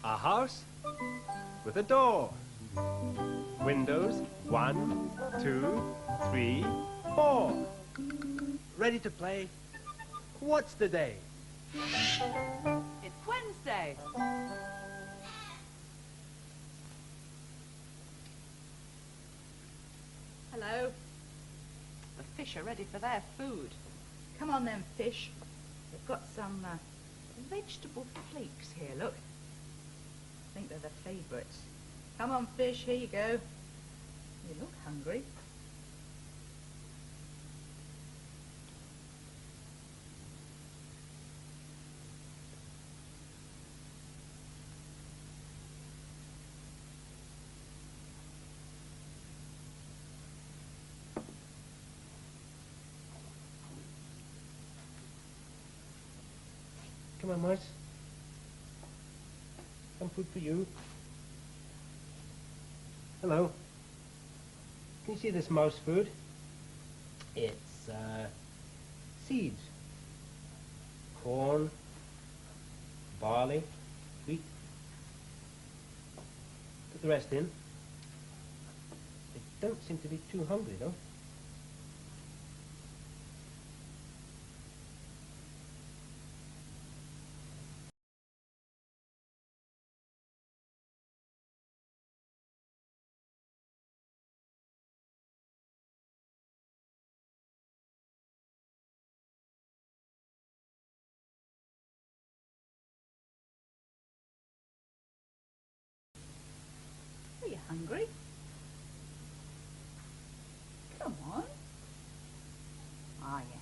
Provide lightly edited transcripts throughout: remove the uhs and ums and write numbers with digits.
A house with a door. Windows 1, 2, 3, 4. Ready to play? What's the day? It's Wednesday. Hello. The fish are ready for their food. Come on then, fish. We've got some vegetable flakes here, look. I think they're the favourites. Come on, fish, here you go. You look hungry. Come on, mice. Some food for you. Hello. Can you see this mouse food? It's seeds. Corn, barley, wheat. Put the rest in. They don't seem to be too hungry, though. Are you hungry? Come on. Ah, yes.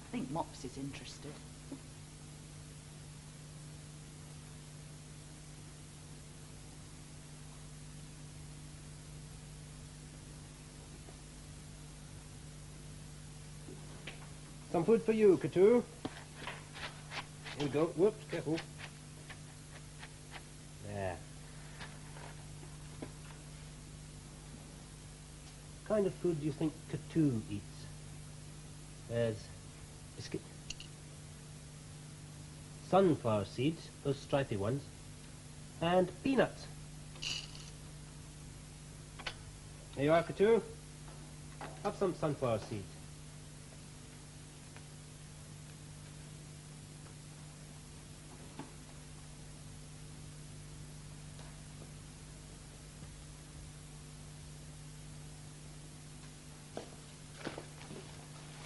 I think Mops is interested. Some food for you, Katu. Here we go. Whoops, careful. There. What kind of food do you think Katu eats? There's biscuit, sunflower seeds, those stripy ones, and peanuts. There you are, Katu. Have some sunflower seeds.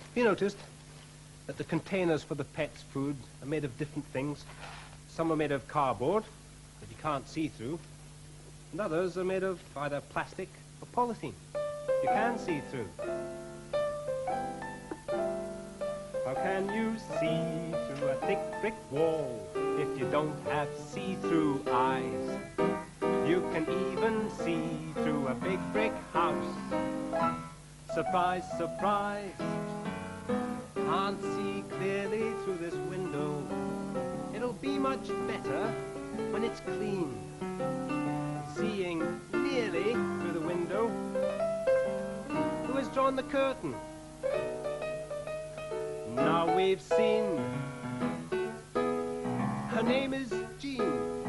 Have you noticed that the containers for the pets' food are made of different things? Some are made of cardboard that you can't see through, and others are made of either plastic or polythene you can see through. How can you see through a thick brick wall if you don't have see-through eyes? You can even see through a big brick house. Surprise, surprise. Can't see clearly through this window. It'll be much better when it's clean. Seeing nearly through the window. Who has drawn the curtain? Now we've seen. Her name is Jean.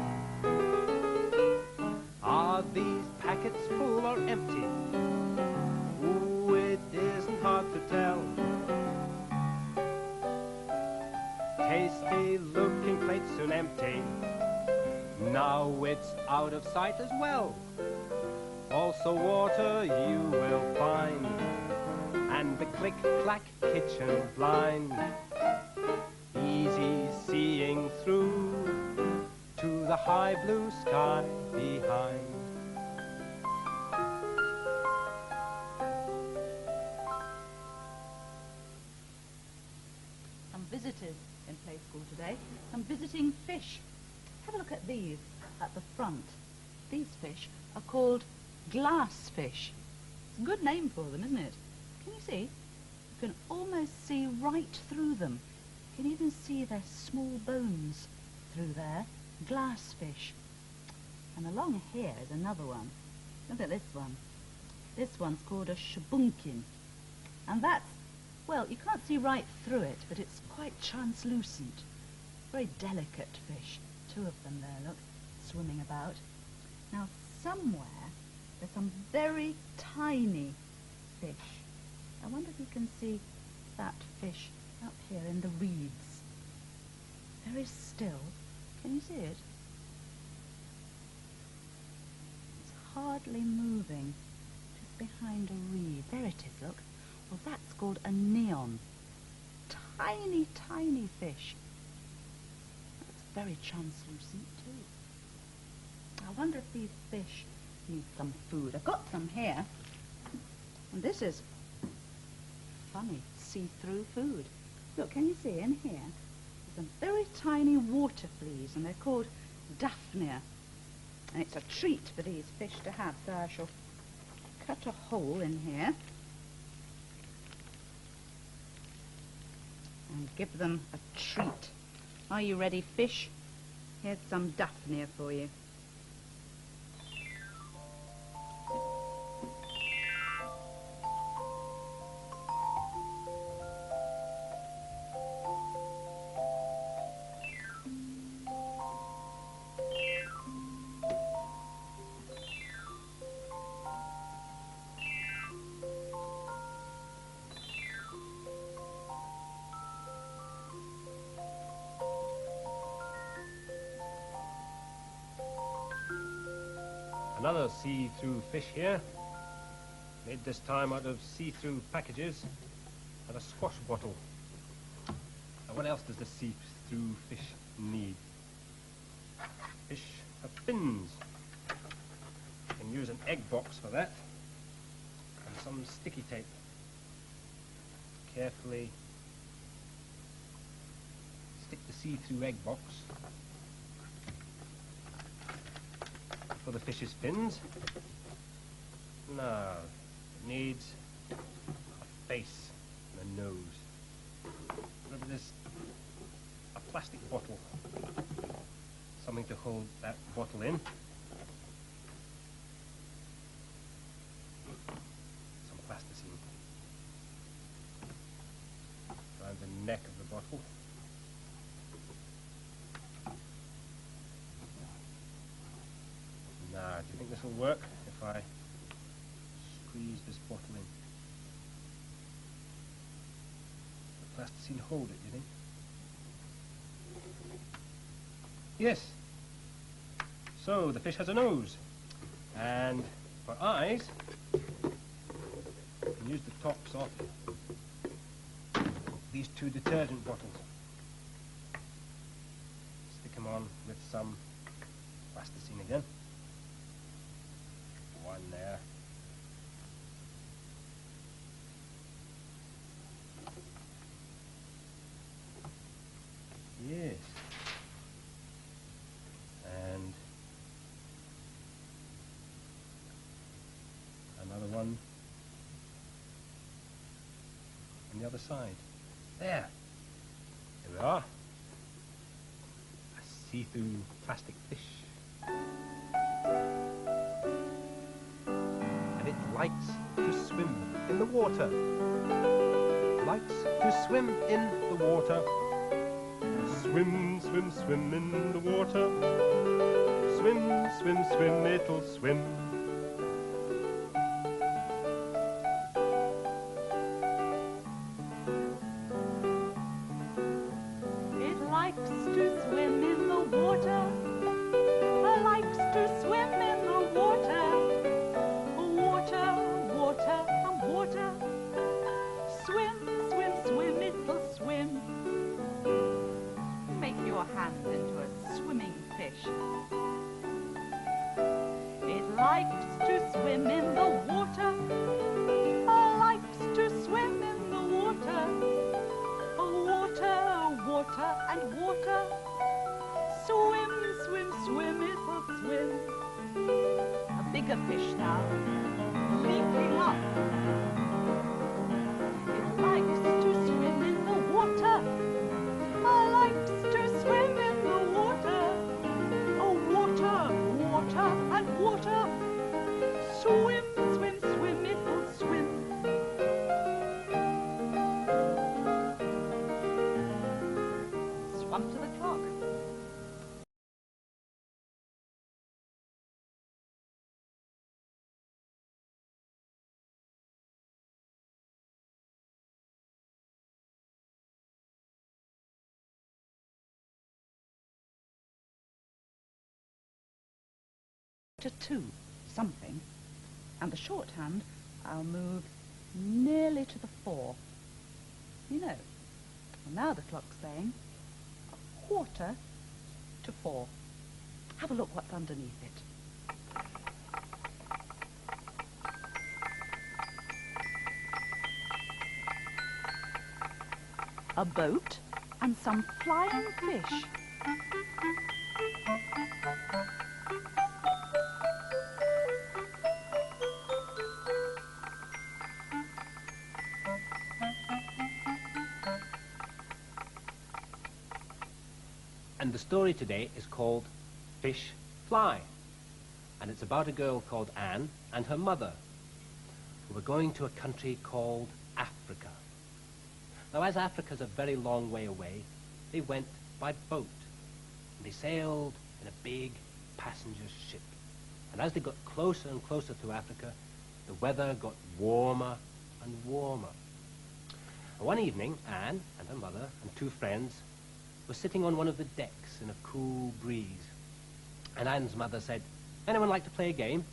Are these packets full or empty? Ooh, it isn't hard to tell. Tasty looking plate soon empty. Now it's out of sight as well. Also water you will find, and the click-clack kitchen blind. Easy seeing through to the high blue sky behind. Some visitors in play school today. Some visiting fish. Have a look at these at the front. These fish are called glass fish. It's a good name for them, isn't it? Can you see? You can almost see right through them. You can even see their small bones through there. Glass fish. And along here is another one. Look at this one. This one's called a shabunkin. And that's, well, you can't see right through it, but it's quite translucent. Very delicate fish two of them there, look, swimming about. Now, somewhere there's some very tiny fish. I wonder if you can see that fish up here in the reeds. Very still. Can you see it? It's hardly moving, just behind a reed. There it is, look. Well, that's called a neon. Tiny, tiny fish. That's very translucent too. I wonder if these fish need some food. I've got some here. And this is funny, see-through food. Look, can you see in here? There's some very tiny water fleas, and they're called Daphnia. And it's a treat for these fish to have, so I shall cut a hole in here and give them a treat. Are you ready, fish? Here's some Daphnia for you. Another see-through fish here, made this time out of see-through packages and a squash bottle. Now, what else does the see-through fish need? Fish have fins. You can use an egg box for that, and some sticky tape. Carefully stick the see-through egg box for the fish's fins. Now, it needs a face and a nose. Remember this, a plastic bottle, something to hold that bottle in. Some plasticine around the neck of the bottle. Now, do you think this will work if I squeeze this bottle in? The plasticine hold it, do you think? Yes. So, the fish has a nose. And for eyes, you can use the tops of these two detergent bottles. Stick them on with some plasticine again. One there. Yes. And another one on the other side. There. Here we are. A see-through plastic fish. It likes to swim in the water. Likes to swim in the water. Swim, swim, swim in the water. Swim, swim, swim, it'll swim. It likes to swim in the water. It likes to swim in the water. Water, and water. Swim, swim, swim, it'll swim. Make your hand into a swimming fish. It likes to swim in the water. Likes to swim in the water. Water, water, and water. Swim, swim, swim, it'll swim. A bigger fish now, leaping up. It likes to swim in the water. Likes to swim in the water. Oh, water, water, and water. Swim, swim, swim, it'll swim. Swum to the clock. to 2, something. And the shorthand, I'll move nearly to the 4. You know. And now the clock's saying 3:45. Have a look what's underneath it. A boat and some flying fish. And the story today is called Fish Fly. And it's about a girl called Anne and her mother, who were going to a country called Africa. Now, as Africa's a very long way away, they went by boat. And they sailed in a big passenger ship. And as they got closer and closer to Africa, the weather got warmer and warmer. And one evening, Anne and her mother and 2 friends were sitting on one of the decks in a cool breeze. And Anne's mother said, "Anyone like to play a game?"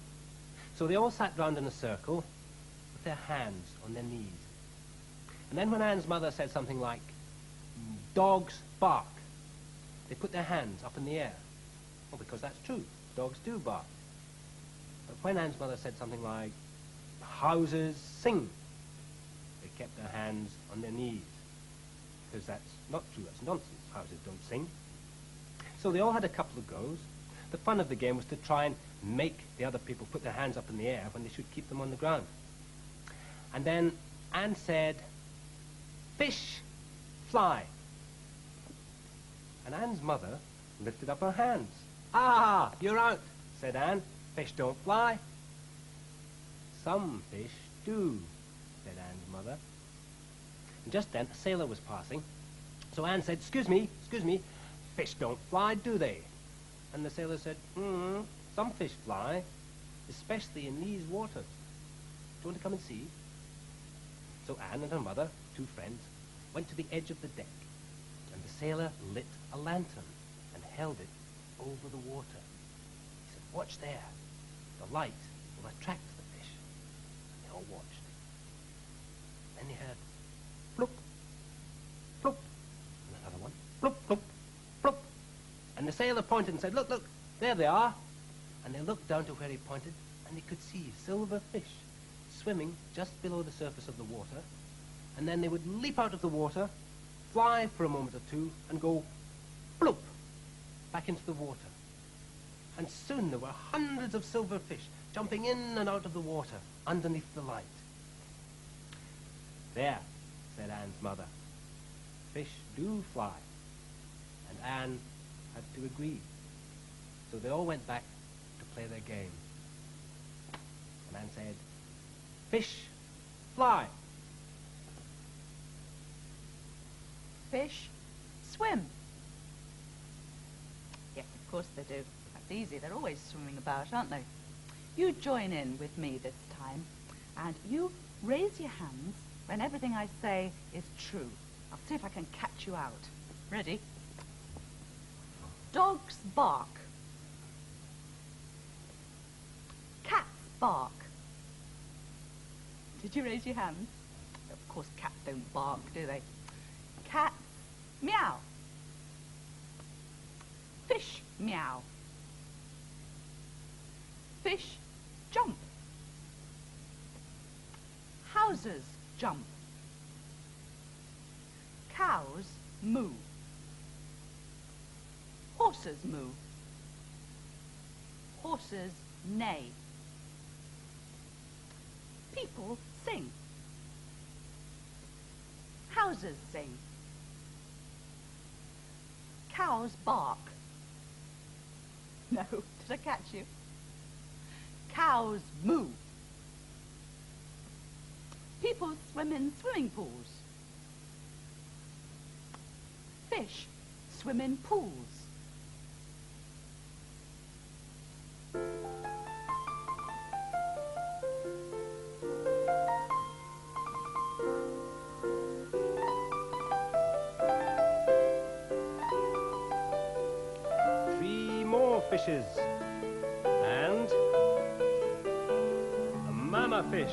So they all sat round in a circle with their hands on their knees. And then when Anne's mother said something like, "Dogs bark," they put their hands up in the air. Well, because that's true. Dogs do bark. But when Anne's mother said something like, "Houses sing," they kept their hands on their knees. Because that's not true, that's nonsense. Houses don't sing. So they all had a couple of goes. The fun of the game was to try and make the other people put their hands up in the air when they should keep them on the ground. And then Anne said, "Fish fly." And Anne's mother lifted up her hands. "Ah, you're out," said Anne. "Fish don't fly." "Some fish do," said Anne's mother. And just then a sailor was passing. So Anne said, excuse me, fish don't fly, do they?" And the sailor said, "Some fish fly, especially in these waters. Do you want to come and see?" So Anne and her mother, 2 friends, went to the edge of the deck, and the sailor lit a lantern and held it over the water. He said, "Watch there. The light will attract the fish." And they all watched. Then they heard plop, plop, and another one, plop, plop, plop. And the sailor pointed and said, "Look, look, there they are." And they looked down to where he pointed, and they could see silver fish swimming just below the surface of the water. And then they would leap out of the water, fly for a moment or 2, and go bloop back into the water. And soon there were hundreds of silver fish jumping in and out of the water underneath the light. "There," said Anne's mother. "Fish do fly." And Anne had to agree. So they all went back to play their game. And Anne said, "Fish fly." Fish swim. Yes, of course they do. That's easy. They're always swimming about, aren't they? You join in with me this time, and you raise your hands when everything I say is true. I'll see if I can catch you out. Ready? Dogs bark. Cats bark. Did you raise your hands? Of course cats don't bark, do they? Cats meow. Fish meow. Fish jump. Houses jump. Cows moo. Horses moo. Horses neigh. People sing. Houses sing. Cows bark. No, did I catch you? Cows moo. People swim in swimming pools. Fish swim in pools. Fishes. And mama fish.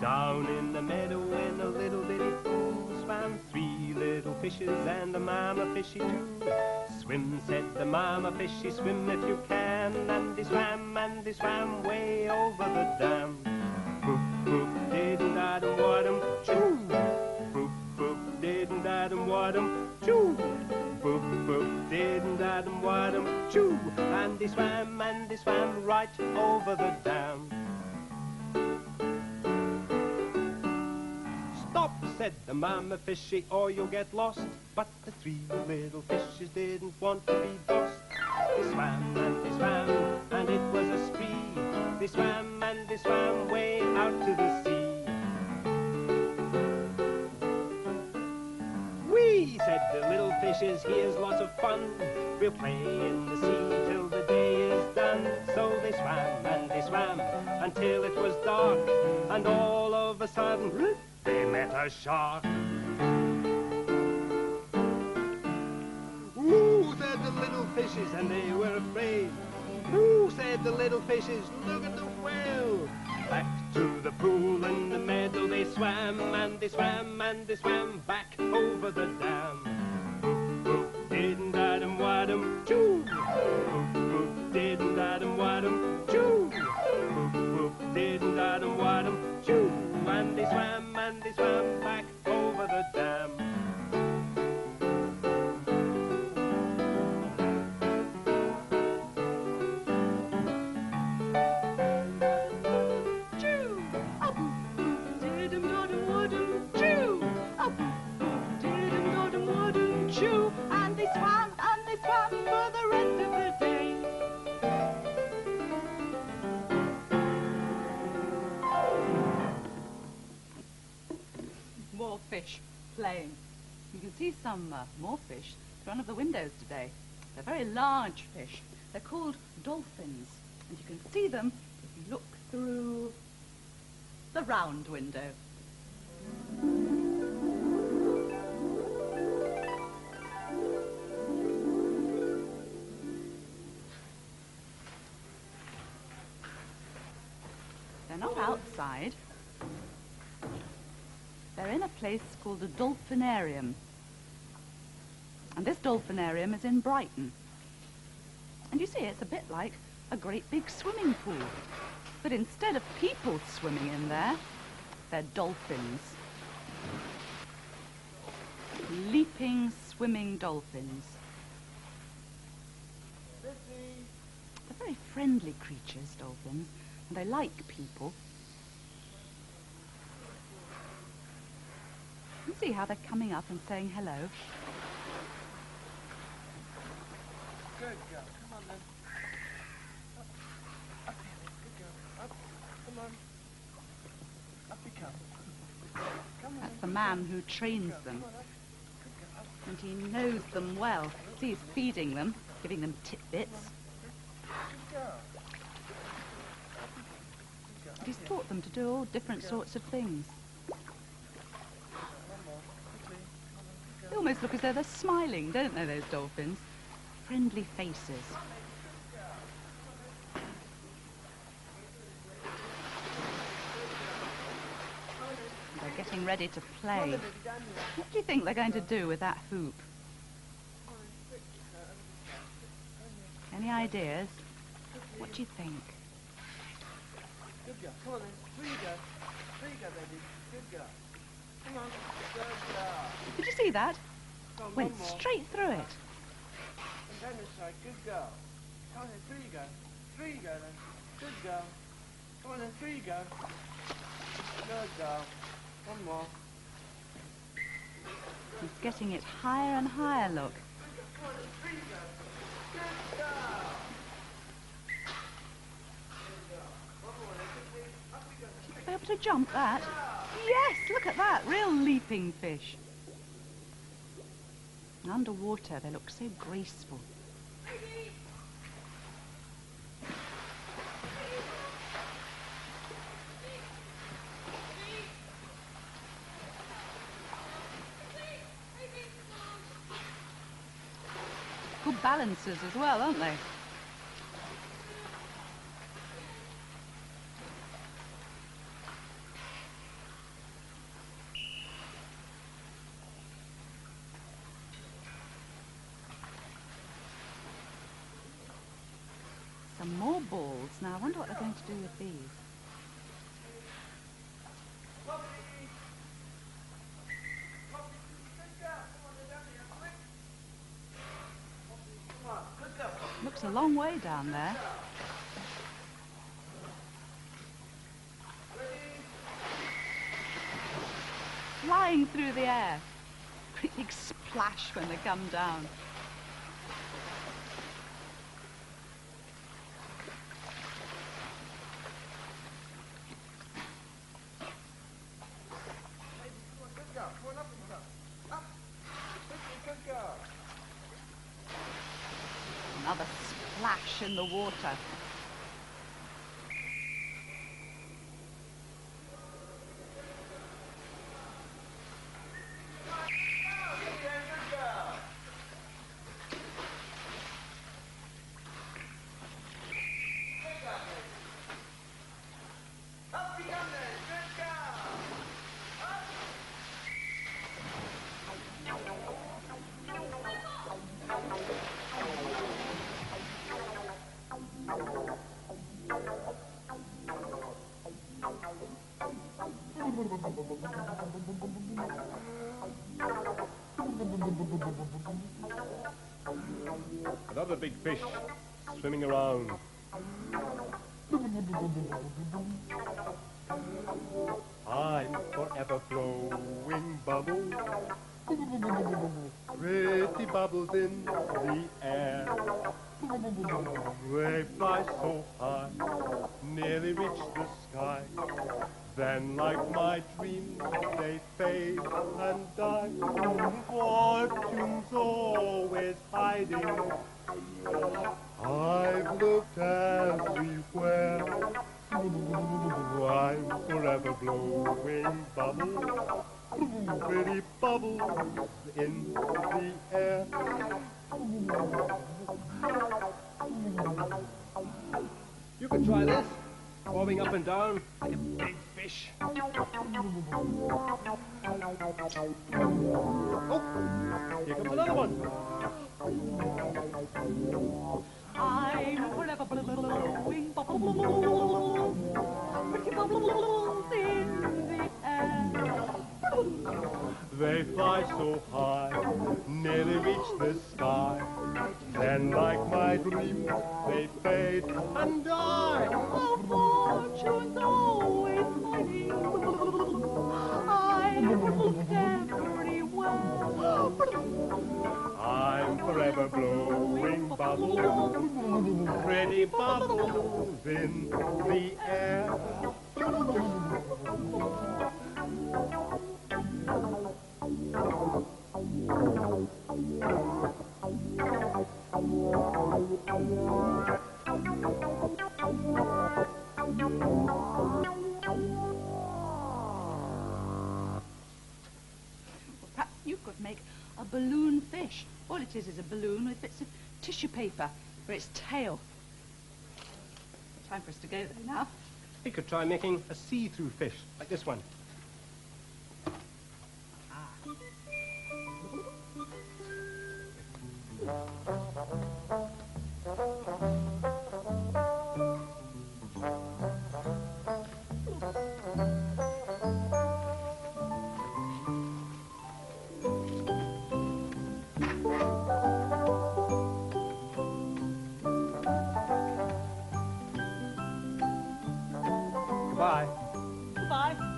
Down in the meadow in a little bitty pool swam 3 little fishes and a mama fishy too. Swim, said the mama fishy, swim if you can. And they swam way over the dam. Boop, boop, didn't Adam wadum, choo. Boop, boop, didn't Adam wadum, choo. Boop, boop, didn't Adam wadum, choo. And they swam right over the dam. Stop, said the mama fishy, or you'll get lost. But the 3 little fishes didn't want to be lost. They swam, and it was a spree. They swam way out to the sea. Whee, said the little fishes, here's lots of fun. We'll play in the sea till the day is done. So they swam until it was dark. And all of a sudden, they met a shark. Ooh, said the little fishes, and they were afraid. Ooh, said the little fishes, look at the whale. Back to the pool in the meadow they swam, and they swam back over the dam. Boop, boop, didn't Adam wadum, choo. Boop, boop, didn't Adam wadum, choo. Boop, boop, didn't Adam wadum, choo. And they swam back over the dam. And they swam for the rest of the day. More fish playing. You can see some more fish through one of the windows today. They're very large fish. They're called dolphins. And you can see them if you look through the round window. They're not outside. They're in a place called the Dolphinarium. And this Dolphinarium is in Brighton. And you see, it's a bit like a great big swimming pool. But instead of people swimming in there, they're dolphins. Leaping, swimming dolphins. They're very friendly creatures, dolphins. And they like people. You see how they're coming up and saying hello. Good girl. Come on then. Up here. Good girl. Up. Come on. Up you come. Come on. That's the man who trains them. And he knows them well. See, he's feeding them, giving them tidbits. Good girl. And he's taught them to do all different sorts of things. They almost look as though they're smiling, don't they, those dolphins? Friendly faces. They're getting ready to play. What do you think they're going to do with that hoop? Any ideas? What do you think? Good girl. Come on then. Through you go. Through you go, baby. Good girl. Come on. Good girl. Did you see that? Come on, Went one more. straight through it. And down this side. Good girl. Come on then. Through you go. Through you go then. Good girl. Come on then. Through you go. Good girl. One more. He's getting it higher and higher, look. Come on then. Through you go. Good girl. Be able to jump that? Yes, look at that, real leaping fish. And underwater, they look so graceful. Good balancers as well, aren't they? Some more balls. Now, I wonder what they're going to do with these. Looks a long way down there. Flying through the air. Great big splash when they come down. Another splash in the water. Another big fish swimming around. I'm forever blowing bubbles, pretty bubbles in the air. They fly so high, nearly reach the sky. Then, like my dreams, they fade and die. Fortune's always hiding. I've looked everywhere. I'm forever blowing bubbles, pretty bubbles in the air. You can try this, bobbing up and down like a big fish. Oh, here comes another one. I'm forever blowing bubbles, pretty bubbles in the air. They fly so high, nearly reach the sky. Then, like my dreams, they fade and die. Oh, fortune's always hiding. I've looked everywhere. I'm forever blowing bubbles, pretty bubbles in the air. Perhaps you could make a balloon fish. All it is a balloon with bits of tissue paper for its tail. Time for us to go there now. We could try making a see-through fish, like this one. Goodbye. Goodbye.